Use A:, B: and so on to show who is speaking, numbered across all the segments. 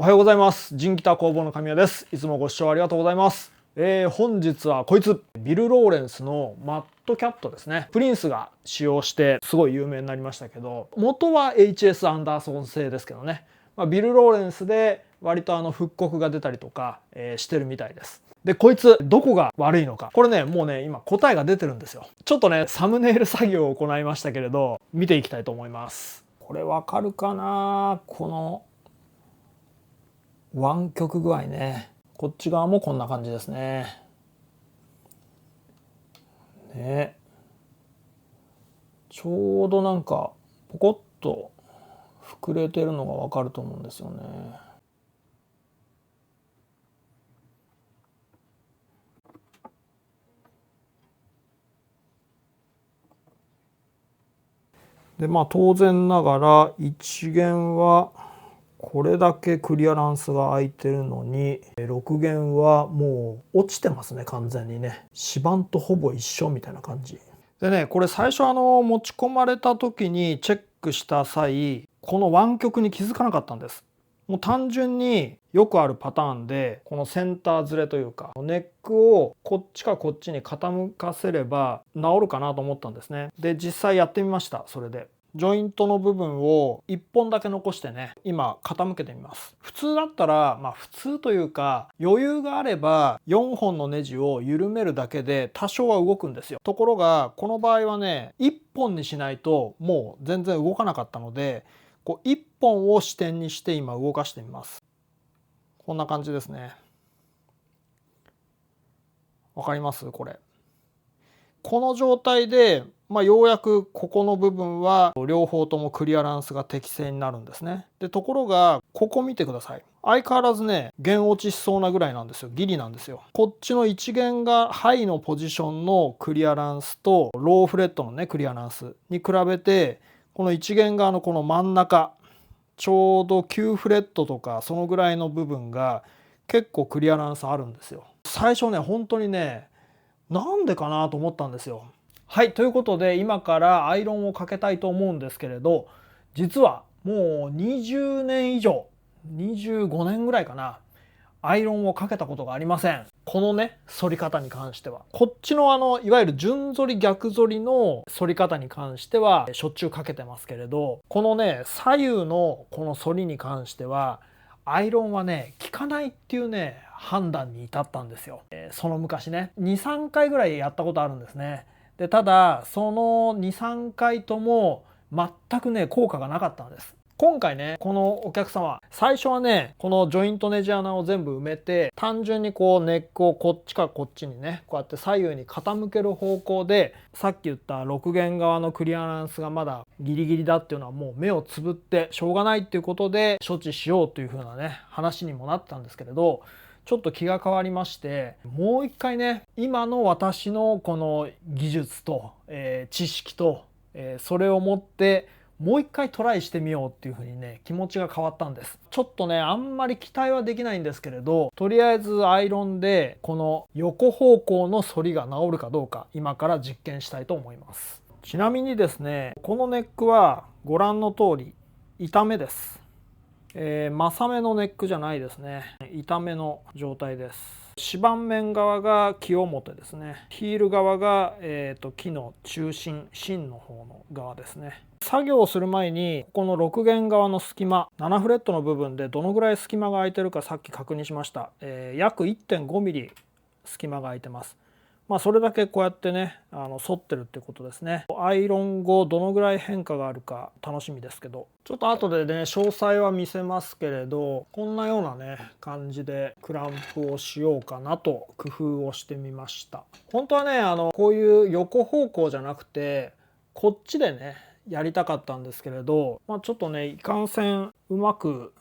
A: おはようございます。人ギター工房の神谷です。いつもご視聴ありがとうございます。本日はこいつビル・ローレンスのマットキャットですね。プリンスが使用してすごい有名になりましたけど、元は HS アンダーソン製ですけどね、ビル・ローレンスで割と復刻が出たりとか、してるみたいです。でこいつどこが悪いのか、これねもうね今答えが出てるんですよ。ちょっとねサムネイル作業を行いましたけれど、見ていきたいと思います。これわかるかな、この湾曲具合ね。こっち側もこんな感じですね。ちょうどなんかポコッと膨れてるのがわかると思うんですよね。で当然ながら1弦はこれだけクリアランスが空いてるのに、6弦はもう落ちてますね、完全にね。指板とほぼ一緒みたいな感じでね、これ最初持ち込まれた時にチェックした際、この湾曲に気づかなかったんです。もう単純によくあるパターンで、このセンターずれというかネックをこっちかこっちに傾かせれば治るかなと思ったんですね。で実際やってみました。それでジョイントの部分を1本だけ残してね、今傾けてみます。普通だったら普通というか余裕があれば4本のネジを緩めるだけで多少は動くんですよ。ところがこの場合はね1本にしないともう全然動かなかったので、こう1本を支点にして今動かしてみます。こんな感じですね。わかります？これこの状態でようやくここの部分は両方ともクリアランスが適正になるんですね。でところがここ見てください。相変わらずね弦落ちしそうなぐらいなんですよ。ギリなんですよ。こっちの1弦がハイのポジションのクリアランスとローフレットのねクリアランスに比べて、この1弦側のこの真ん中ちょうど9フレットとかそのぐらいの部分が結構クリアランスあるんですよ。最初ね本当にねなんでかなと思ったんですよ。はい、ということで今からアイロンをかけたいと思うんですけれど、実はもう20年以上25年ぐらいかな、アイロンをかけたことがありません。このね反り方に関しては。こっちのいわゆる順反り逆反りの反り方に関してはしょっちゅうかけてますけれど、このね左右のこの反りに関してはアイロンはね効かないっていうね判断に至ったんですよ。その昔ね 2,3 回ぐらいやったことあるんですね。でただその 2,3 回とも全くね効果がなかったんです。今回ねこのお客様最初はねこのジョイントネジ穴を全部埋めて、単純にこうネックをこっちかこっちにねこうやって左右に傾ける方向で、さっき言った6弦側のクリアランスがまだギリギリだっていうのはもう目をつぶってしょうがないっていうことで処置しようというふうなね話にもなってたんですけれど、ちょっと気が変わりまして、もう一回ね今の私のこの技術と、知識と、それを持ってもう一回トライしてみようっていうふうにね気持ちが変わったんです。ちょっとねあんまり期待はできないんですけれど、とりあえずアイロンでこの横方向の反りが治るかどうか今から実験したいと思います。ちなみにですねこのネックはご覧の通り板目です。正目のネックじゃないですね。板目の状態です。指板面側が木表ですね。ヒール側が、木の中心芯の方の側ですね。作業をする前にここの6弦側の隙間7フレットの部分でどのぐらい隙間が空いてるかさっき確認しました。約 1.5 ミリ隙間が空いてます。それだけこうやってね反ってるってことですね。アイロン後どのぐらい変化があるか楽しみですけど、ちょっと後でね詳細は見せますけれど、こんなようなね感じでクランプをしようかなと工夫をしてみました。本当はねこういう横方向じゃなくてこっちでねやりたかったんですけれど、ちょっとねいかんせんうまく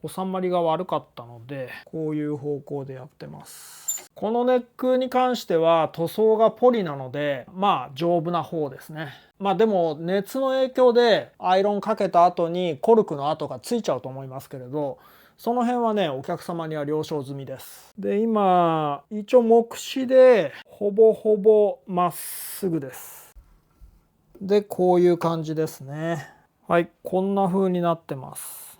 A: 収まりが悪かったのでこういう方向でやってます。このネックに関しては塗装がポリなので丈夫な方ですね。でも熱の影響でアイロンかけた後にコルクの跡がついちゃうと思いますけれど、その辺はねお客様には了承済みです。で今一応目視でほぼほぼまっすぐです。でこういう感じですね。はい、こんな風になってます。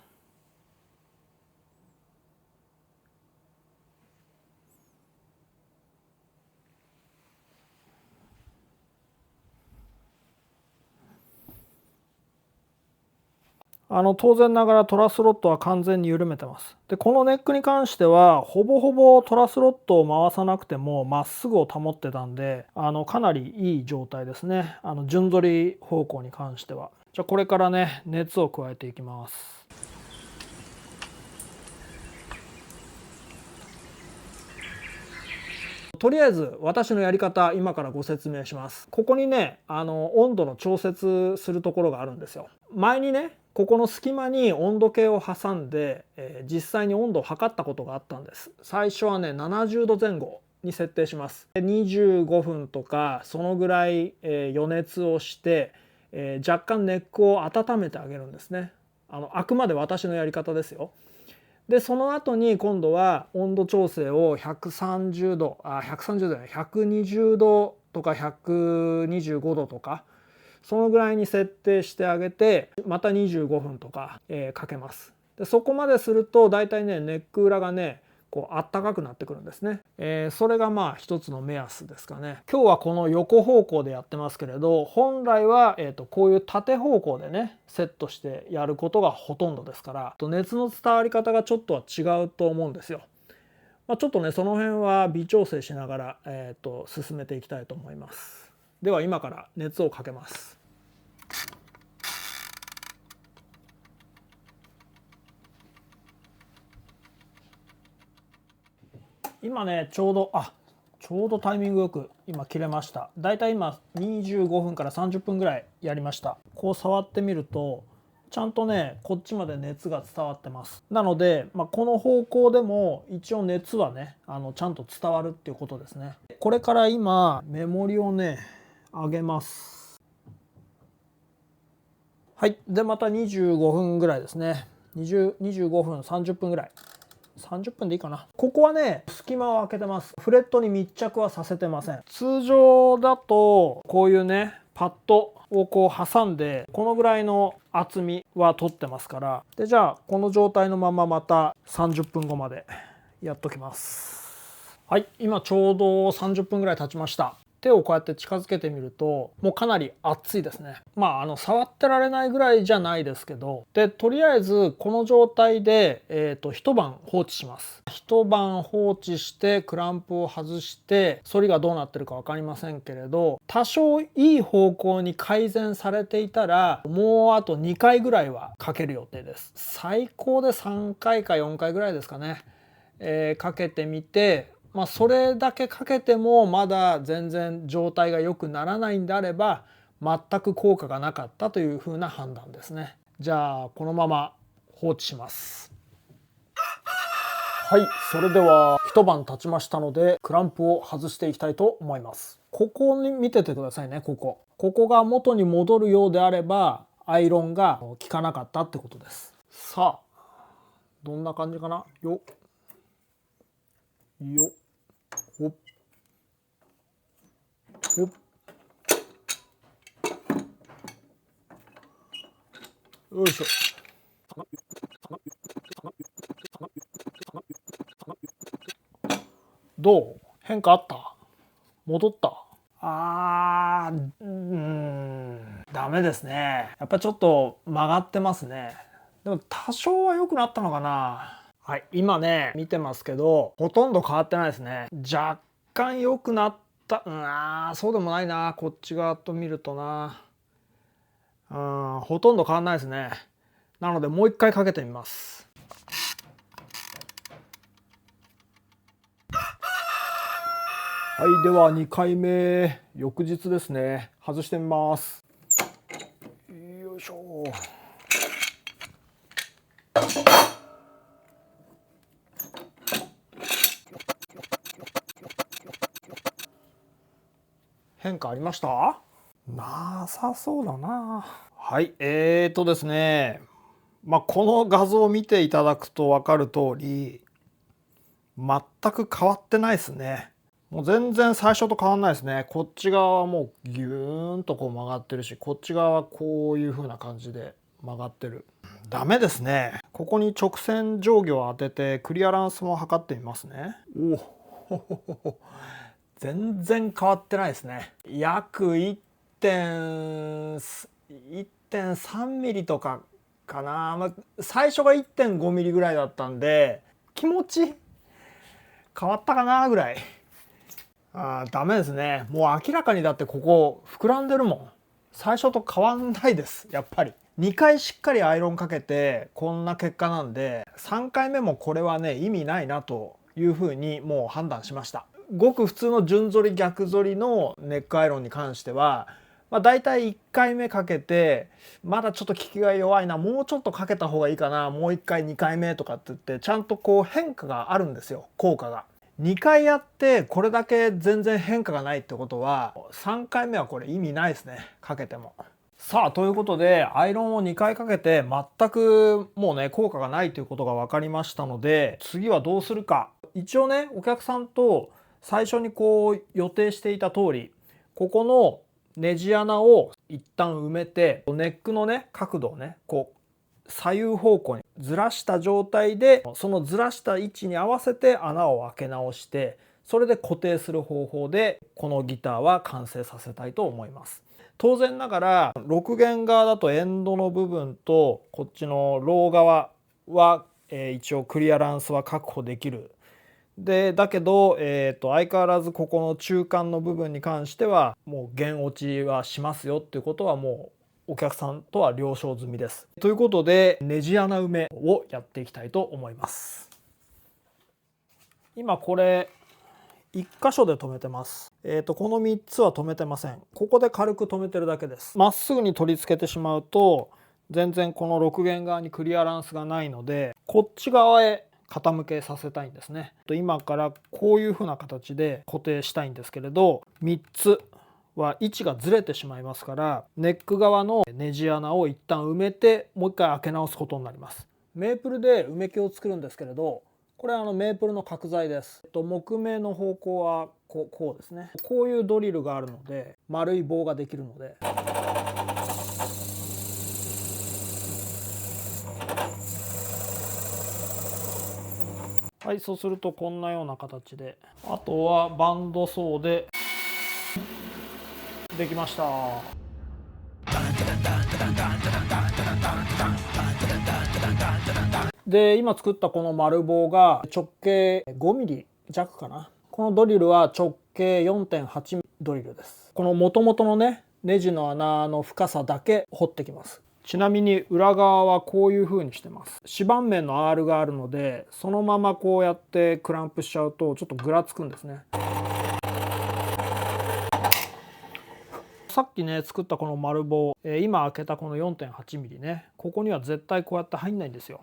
A: 当然ながらトラスロットは完全に緩めてます。でこのネックに関してはほぼほぼトラスロットを回さなくてもまっすぐを保ってたんでかなりいい状態ですね。順反り方向に関しては。じゃあこれからね熱を加えていきます。とりあえず私のやり方今からご説明します。ここにね温度の調節するところがあるんですよ。前にねここの隙間に温度計を挟んで、実際に温度を測ったことがあったんです。最初はね70度前後に設定します。25分とかそのぐらい、予熱をして、若干ネックを温めてあげるんですね。あくまで私のやり方ですよ。でその後に今度は温度調整を130度130度じゃない120度とか125度とかそのぐらいに設定してあげてまた25分とか、かけます。でそこまでするとだいたいねネック裏がねこうあったかくなってくるんですね。それがまあ一つの目安ですかね。今日はこの横方向でやってますけれど本来は、こういう縦方向でねセットしてやることがほとんどですから熱の伝わり方がちょっとは違うと思うんですよ。ちょっとねその辺は微調整しながら、進めていきたいと思います。では今から熱をかけます。今ねちょうどタイミングよく今切れました。だいたい今25分から30分ぐらいやりました。こう触ってみるとちゃんとねこっちまで熱が伝わってます。なので、この方向でも一応熱はねちゃんと伝わるっていうことですね。これから今目盛りをね上げます。はい。でまた25分ぐらいですね。25分30分ぐらい。30分でいいかな。ここはね隙間を空けてます。フレットに密着はさせてません。通常だとこういうねパッドをこう挟んでこのぐらいの厚みは取ってますから。でじゃあこの状態のまままた30分後までやっときます。はい。今ちょうど30分ぐらい経ちました。手をこうやって近づけてみるともうかなり熱いですね。触ってられないぐらいじゃないですけど、でとりあえずこの状態で、一晩放置します。一晩放置してクランプを外して反りがどうなってるか分かりませんけれど多少いい方向に改善されていたらもうあと2回ぐらいはかける予定です。最高で3回か4回ぐらいですかね、かけてみてそれだけかけてもまだ全然状態が良くならないんであれば全く効果がなかったというふうな判断ですね。じゃあこのまま放置します。はい、それでは一晩経ちましたのでクランプを外していきたいと思います。ここに見ててくださいね。ここが元に戻るようであればアイロンが効かなかったってことです。さあどんな感じかな。よよほっほっよいしょ。どう？変化あった？戻った？ダメですね。やっぱちょっと曲がってますね。でも多少は良くなったのかな。はい、今ね見てますけどほとんど変わってないですね。若干良くなった。そうでもないな。こっち側と見るとな。ほとんど変わんないですね。なのでもう一回かけてみます。はい、では2回目翌日ですね。外してみます。よいしょ。変化ありました？なさそうだな。はい、ですね。この画像を見ていただくと分かる通り全く変わってないですね。もう全然最初と変わんないですね。こっち側はもうギューンとこう曲がってるしこっち側はこういう風な感じで曲がってる。ダメですね。ここに直線定規を当ててクリアランスも測ってみますね。おお全然変わってないですね。約1.3ミリとかかな、最初が 1.5 ミリぐらいだったんで気持ち変わったかなぐらい。ダメですね。もう明らかにだってここ膨らんでるもん。最初と変わんないです。やっぱり2回しっかりアイロンかけてこんな結果なんで、3回目もこれはね意味ないなというふうにもう判断しました。ごく普通の順反り逆反りのネックアイロンに関しては、だいたい1回目かけてまだちょっと効きが弱いな、もうちょっとかけた方がいいかな、もう1回2回目とかって言ってちゃんとこう変化があるんですよ、効果が。2回やってこれだけ全然変化がないってことは3回目はこれ意味ないですね、かけても。さあということでアイロンを2回かけて全くもうね効果がないということが分かりましたので、次はどうするか。一応ねお客さんと最初にこう予定していた通り、ここのネジ穴を一旦埋めてネックのね角度をねこう左右方向にずらした状態で、そのずらした位置に合わせて穴を開け直して、それで固定する方法でこのギターは完成させたいと思います。当然ながら6弦側だとエンドの部分とこっちのロー側は一応クリアランスは確保できる。だけど、相変わらずここの中間の部分に関してはもう弦落ちはしますよっていうことはもうお客さんとは了承済みです。ということでネジ穴埋めをやっていきたいと思います。今これ1箇所で止めてます。この3つは止めてません。ここで軽く止めてるだけです。まっすぐに取り付けてしまうと全然この6弦側にクリアランスがないので、こっち側へ傾けさせたいんですね。今からこういう風な形で固定したいんですけれど、3つは位置がずれてしまいますから、ネック側のネジ穴を一旦埋めてもう一回開け直すことになります。メープルで埋め木を作るんですけれど、これはメープルの角材です。木目の方向はこうですね。こういうドリルがあるので丸い棒ができるので、はい、そうするとこんなような形で、あとはバンドソーでできました。で今作ったこの丸棒が直径5ミリ弱かな。このドリルは直径 4.8 ドリルです。この元々のねネジの穴の深さだけ掘ってきます。ちなみに裏側はこういう風にしてます。指板面の R があるので、そのままこうやってクランプしちゃうとちょっとぐらつくんですね。さっきね作ったこの丸棒、今開けたこの 4.8 ミリね、ここには絶対こうやって入んないんですよ。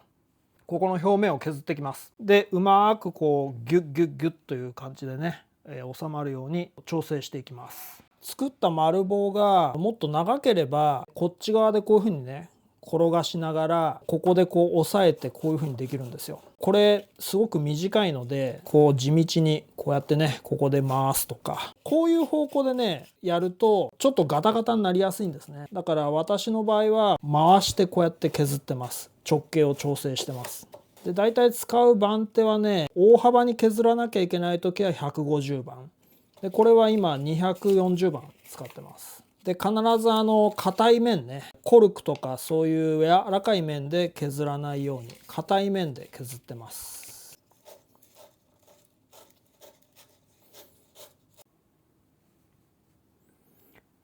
A: ここの表面を削ってきます。でうまくこうギュッギュッギュッという感じでね、収まるように調整していきます。作った丸棒がもっと長ければこっち側でこういう風にね転がしながらここでこう押さえてこういう風にできるんですよ。これすごく短いのでこう地道にこうやってねここで回すとか、こういう方向でねやるとちょっとガタガタになりやすいんですね。だから私の場合は回してこうやって削ってます。直径を調整してます。で大体使う番手はね、大幅に削らなきゃいけない時は150番で、これは今240番使ってます。で必ず硬い面ね、コルクとかそういう柔らかい面で削らないように硬い面で削ってます。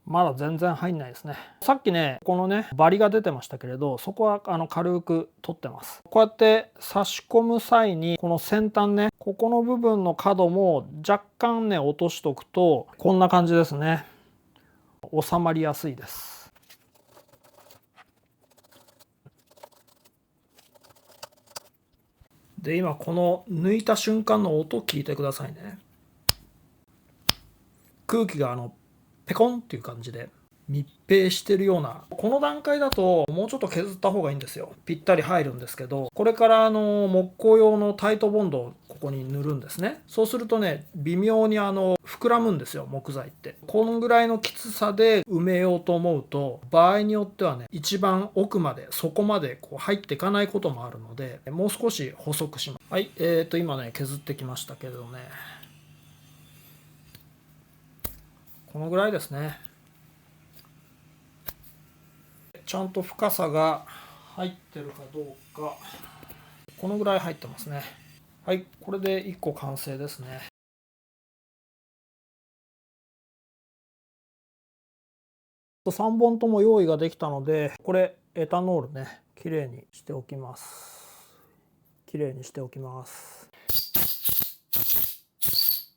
A: まだ全然入んないですね。さっきねこのねバリが出てましたけれど、そこは軽く取ってます。こうやって差し込む際にこの先端ね、ここの部分の角も若干ね落としとくとこんな感じですね。収まりやすいです。で今この抜いた瞬間の音聞いてくださいね。空気がペコンっていう感じで密閉してるような、この段階だともうちょっと削った方がいいんですよ。ぴったり入るんですけど、これから木工用のタイトボンドをここに塗るんですね。そうするとね微妙に膨らむんですよ、木材って。このぐらいのきつさで埋めようと思うと場合によってはね一番奥までそこまでこう入っていかないこともあるので、もう少し細くします。はい、今ね削ってきましたけどね、このぐらいですね。ちゃんと深さが入ってるかどうか。このぐらい入ってますね。はい、これで1個完成ですね。3本とも用意ができたので、これエタノールね、きれいにしておきます。きれいにしておきます。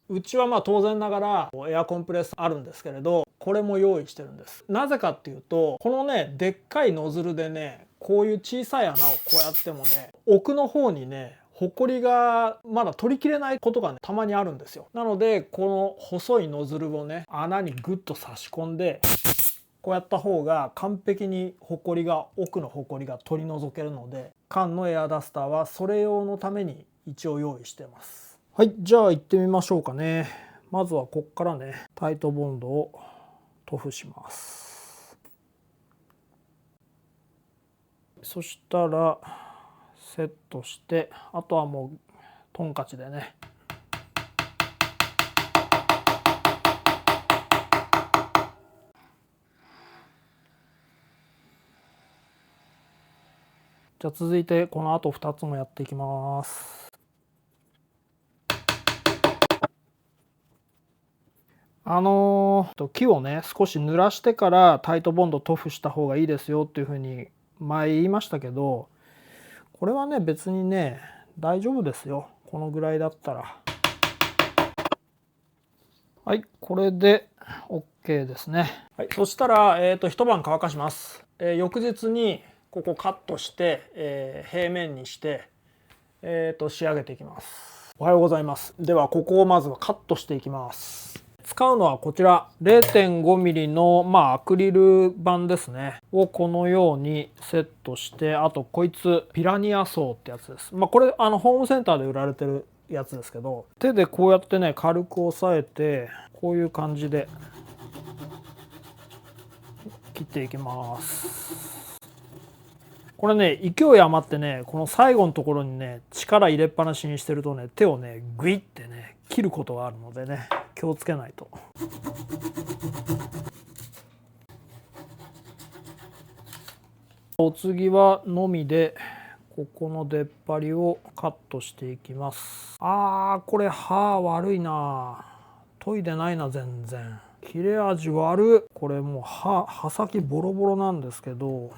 A: うちはまあ当然ながらエアコンプレッサーあるんですけれど、これも用意してるんです。なぜかっていうと、このねでっかいノズルでね、こういう小さい穴をこうやってもね、奥の方にねホコリがまだ取りきれないことがねたまにあるんですよ。なのでこの細いノズルをね穴にグッと差し込んで、こうやった方が完璧に奥のホコリが取り除けるので、缶のエアダスターはそれ用のために一応用意してます。はい、じゃあ行ってみましょうかね。まずはこっからね、タイトボンドを塗布します。そしたらセットして、あとはもうトンカチでね。じゃあ続いてこのあと2つもやっていきます。木をね少し濡らしてからタイトボンド塗布した方がいいですよっていうふうに前言いましたけど、これはね別にね大丈夫ですよ、このぐらいだったら。はい、これで OK ですね。はい、そしたら、一晩乾かします。翌日にここカットして、平面にして、仕上げていきます。おはようございます。ではここをまずはカットしていきます。使うのはこちら 0.5mm の、アクリル板ですねをこのようにセットして、あとこいつピラニア層ってやつです。これホームセンターで売られてるやつですけど、手でこうやってね軽く押さえて、こういう感じで切っていきます。これね勢い余ってね、この最後のところにね力入れっぱなしにしてるとね、手をねグイってね切ることがあるのでね、気をつけないと。お次はのみでここの出っ張りをカットしていきます。これ刃悪いな、研いでないな、全然切れ味悪い。これもう刃先ボロボロなんですけど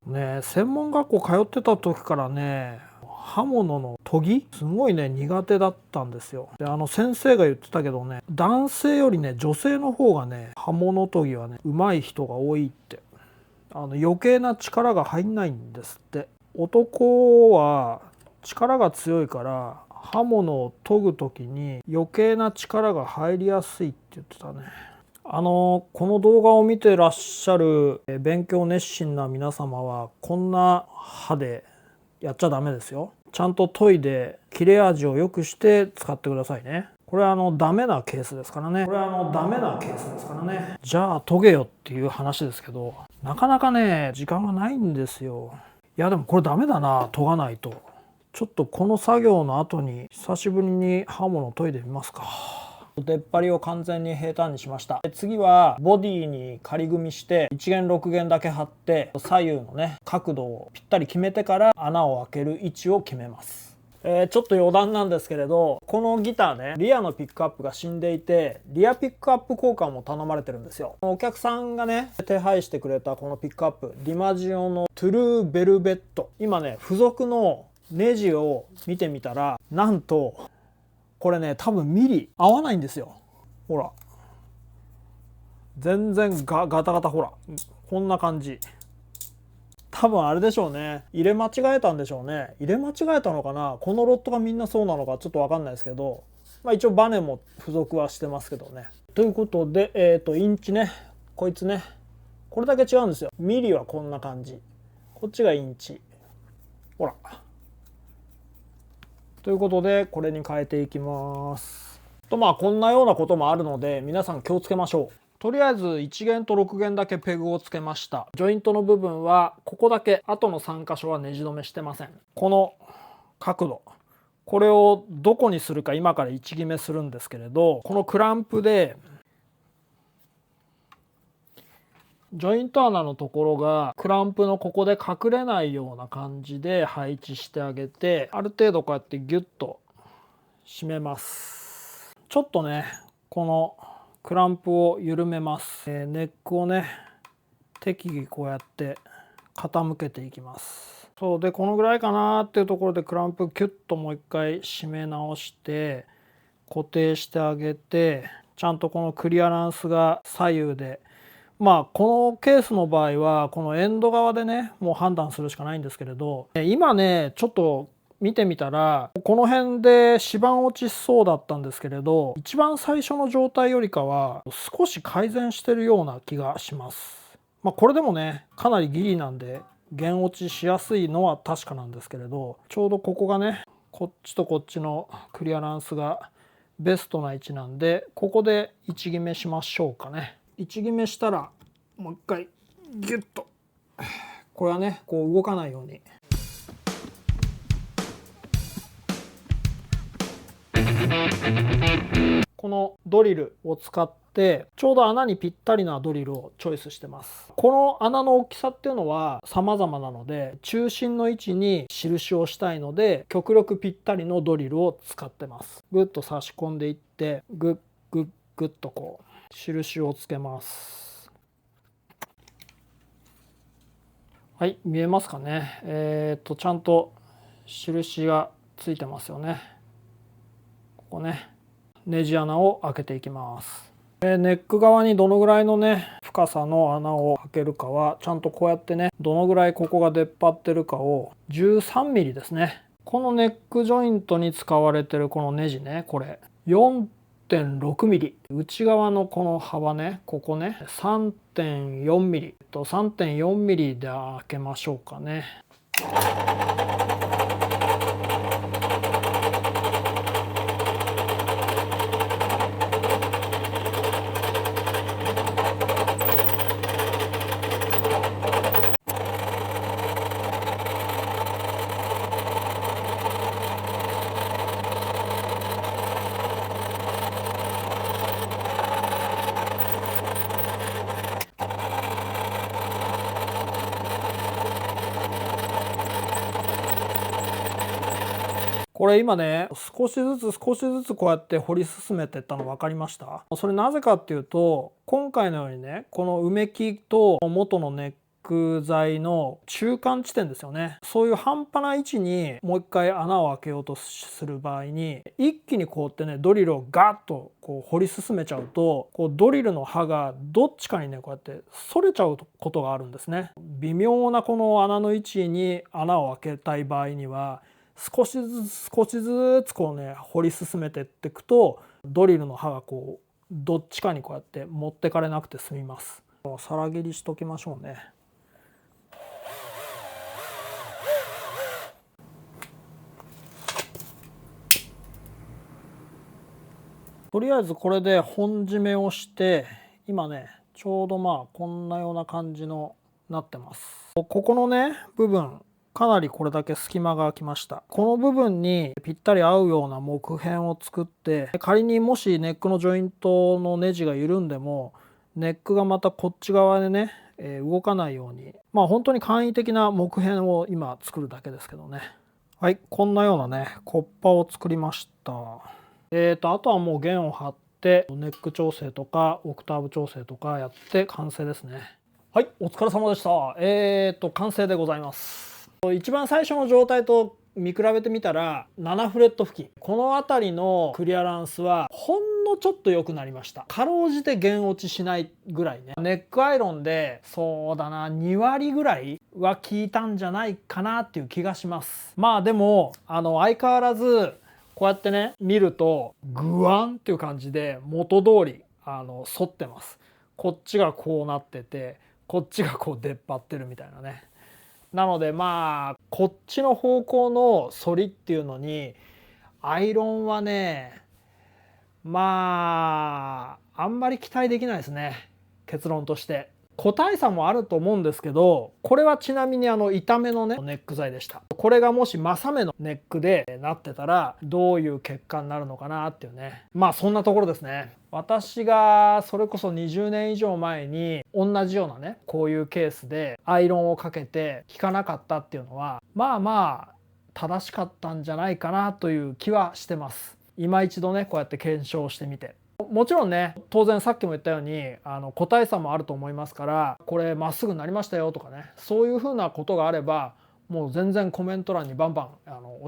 A: ね、専門学校通ってた時からね刃物の研ぎすごいね苦手だったんですよ。で先生が言ってたけどね、男性よりね女性の方がね刃物研ぎはね上手い人が多いって。余計な力が入んないんですって。男は力が強いから刃物を研ぐ時に余計な力が入りやすいって言ってたね。この動画を見てらっしゃる勉強熱心な皆様はこんな刃でやっちゃダメですよ。ちゃんと研いで切れ味を良くして使ってくださいね。これはダメなケースですからね。じゃあ研げよっていう話ですけど、なかなかね時間がないんですよ。いやでもこれダメだな、研がないと。ちょっとこの作業の後に久しぶりに刃物研いでみますか。出っ張りを完全に平坦にしました。次はボディに仮組みして1弦6弦だけ張って、左右のね角度をぴったり決めてから穴を開ける位置を決めます。ちょっと余談なんですけれど、このギターねリアのピックアップが死んでいて、リアピックアップ交換も頼まれてるんですよ。お客さんがね手配してくれたこのピックアップ、ディマジオのトゥルーベルベット、今ね付属のネジを見てみたら、なんとこれね多分ミリ合わないんですよ。ほら全然ガタガタ、ほらこんな感じ。多分あれでしょうね、入れ間違えたんでしょうね。入れ間違えたのかな、このロットがみんなそうなのかちょっと分かんないですけど、一応バネも付属はしてますけどね。ということでインチね、こいつねこれだけ違うんですよ。ミリはこんな感じ、こっちがインチ、ほら。ということでこれに変えていきます。とこんなようなこともあるので皆さん気をつけましょう。とりあえず1弦と6弦だけペグをつけました。ジョイントの部分はここだけ、あとの3箇所はネジ止めしてません。この角度、これをどこにするか今から位置決めするんですけれど、このクランプでジョイント穴のところがクランプのここで隠れないような感じで配置してあげて、ある程度こうやってギュッと締めます。ちょっとねこのクランプを緩めます。ネックをね適宜こうやって傾けていきます。そうでこのぐらいかなっていうところでクランプキュッともう一回締め直して固定してあげて、ちゃんとこのクリアランスが左右で、このケースの場合はこのエンド側でねもう判断するしかないんですけれど、今ねちょっと見てみたらこの辺で指板落ちそうだったんですけれど、一番最初の状態よりかは少し改善してるような気がします。これでもねかなりギリなんで弦落ちしやすいのは確かなんですけれど、ちょうどここがねこっちとこっちのクリアランスがベストな位置なんで、ここで位置決めしましょうかね。位置決めしたらもう一回ギュッと、これはねこう動かないように。このドリルを使ってちょうど穴にぴったりなドリルをチョイスしてます。この穴の大きさっていうのは様々なので、中心の位置に印をしたいので極力ぴったりのドリルを使ってます。グッと差し込んでいってグッグッグッとこう印をつけます。はい、見えますかね。ちゃんと印がついてますよね。ここねネジ穴を開けていきます。ネック側にどのぐらいのね深さの穴を開けるかはちゃんとこうやってねどのぐらいここが出っ張ってるかを 13mm ですね。このネックジョイントに使われてるこのネジね、これ 4.6mm、 内側のこの幅ね、ここね 3.4mm と 3.4mm で開けましょうかね。これ今ね少しずつこうやって掘り進めていったの分かりました？それなぜかっていうと、今回のようにねこの埋め木と元のネック材の中間地点ですよね、そういう半端な位置にもう一回穴を開けようとする場合に一気にこうやってねドリルをガッとこう掘り進めちゃうと、こうドリルの刃がどっちかにねこうやって反れちゃうことがあるんですね。微妙なこの穴の位置に穴を開けたい場合には少しずつこうね掘り進めてっていくと、ドリルの刃がこうどっちかにこうやって持ってかれなくて済みます。皿切りしときましょうね。とりあえずこれで本締めをして、今ねちょうどこんなような感じのなってます。ここのね部分かなりこれだけ隙間が空きました。この部分にぴったり合うような木片を作って、仮にもしネックのジョイントのネジが緩んでもネックがまたこっち側でね動かないように、本当に簡易的な木片を今作るだけですけどね。はい、こんなようなねコッパを作りました。あとはもう弦を張ってネック調整とかオクターブ調整とかやって完成ですね。はい、お疲れ様でした。完成でございます。一番最初の状態と見比べてみたら7フレット付近、この辺りのクリアランスはほんのちょっと良くなりました。かろうじて弦落ちしないぐらいね。ネックアイロンでそうだな2割ぐらいは効いたんじゃないかなっていう気がします。でも相変わらずこうやってね見るとグワンっていう感じで元通り反ってます。こっちがこうなっててこっちがこう出っ張ってるみたいなね。なのでこっちの方向の反りっていうのにアイロンはねあんまり期待できないですね、結論として。個体差もあると思うんですけど、これはちなみに痛めのねネック材でした。これがもし正目のネックでなってたらどういう結果になるのかなっていうね、まあそんなところですね。私がそれこそ20年以上前に同じようなねこういうケースでアイロンをかけて効かなかったっていうのはまあまあ正しかったんじゃないかなという気はしてます。今一度ねこうやって検証してみて、もちろんね当然さっきも言ったように個体差もあると思いますから、これまっすぐになりましたよとかね、そういうふうなことがあればもう全然コメント欄にバンバン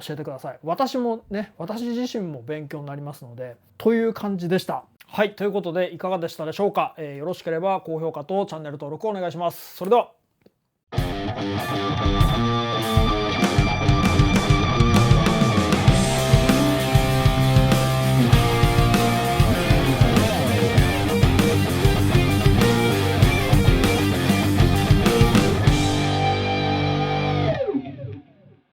A: 教えてください。私もね、私自身も勉強になりますので、という感じでした。はい、ということでいかがでしたでしょうか。よろしければ高評価とチャンネル登録をお願いします。それでは。